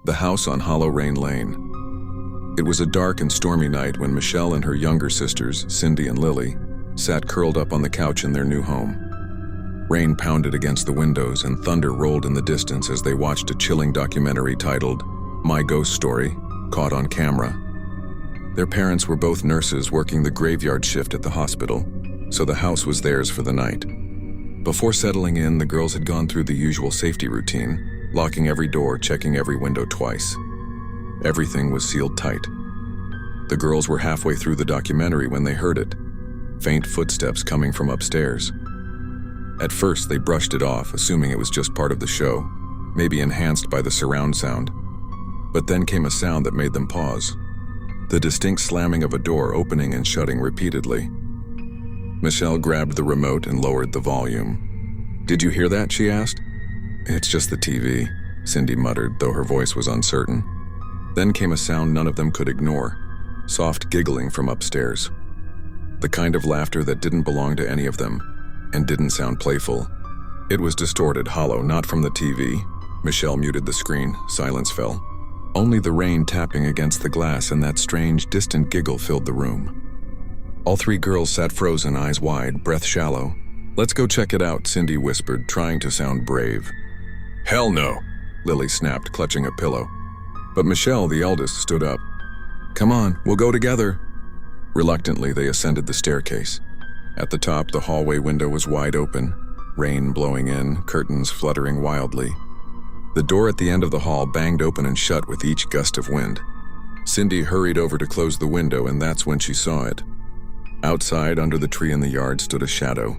The house on Hollow Rain Lane. It was a dark and stormy night when Michelle and her younger sisters, Cindy and Lily, sat curled up on the couch in their new home. Rain pounded against the windows and thunder rolled in the distance as they watched a chilling documentary titled My Ghost Story, caught on camera. Their parents were both nurses working the graveyard shift at the hospital, so the house was theirs for the night. Before settling in, the girls had gone through the usual safety routine, locking every door, checking every window twice. Everything was sealed tight. The girls were halfway through the documentary when they heard it, faint footsteps coming from upstairs. At first, they brushed it off, assuming it was just part of the show, maybe enhanced by the surround sound. But then came a sound that made them pause. The distinct slamming of a door opening and shutting repeatedly. Michelle grabbed the remote and lowered the volume. "Did you hear that?" she asked. "It's just the TV," Cindy muttered, though her voice was uncertain. Then came a sound none of them could ignore, soft giggling from upstairs. The kind of laughter that didn't belong to any of them, and didn't sound playful. It was distorted, hollow, not from the TV. Michelle muted the screen. Silence fell. Only the rain tapping against the glass and that strange, distant giggle filled the room. All three girls sat frozen, eyes wide, breath shallow. "Let's go check it out," Cindy whispered, trying to sound brave. "Hell no," Lily snapped, clutching a pillow. But Michelle, the eldest, stood up. "Come on, we'll go together." Reluctantly, they ascended the staircase. At the top, the hallway window was wide open, rain blowing in, curtains fluttering wildly. The door at the end of the hall banged open and shut with each gust of wind. Cindy hurried over to close the window, and that's when she saw it. Outside, under the tree in the yard, stood a shadow.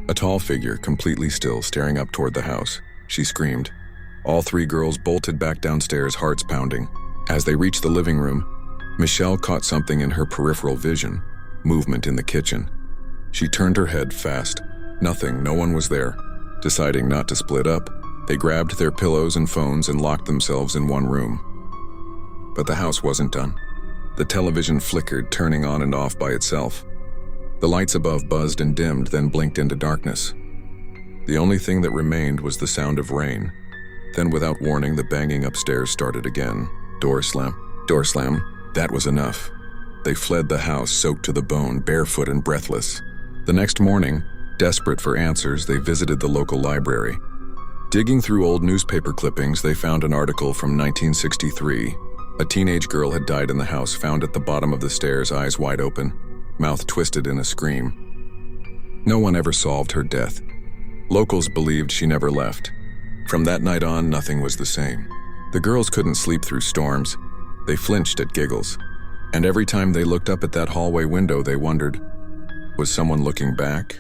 A tall figure, completely still, staring up toward the house. She screamed. All three girls bolted back downstairs, hearts pounding. As they reached the living room, Michelle caught something in her peripheral vision, movement in the kitchen. She turned her head fast. Nothing, no one was there. Deciding not to split up, they grabbed their pillows and phones and locked themselves in one room. But the house wasn't done. The television flickered, turning on and off by itself. The lights above buzzed and dimmed, then blinked into darkness. The only thing that remained was the sound of rain. Then, without warning, the banging upstairs started again. Door slam, door slam. That was enough. They fled the house, soaked to the bone, barefoot and breathless. The next morning, desperate for answers, they visited the local library. Digging through old newspaper clippings, they found an article from 1963. A teenage girl had died in the house, found at the bottom of the stairs, eyes wide open, mouth twisted in a scream. No one ever solved her death. Locals believed she never left. From that night on, nothing was the same. The girls couldn't sleep through storms. They flinched at giggles. And every time they looked up at that hallway window, they wondered, was someone looking back?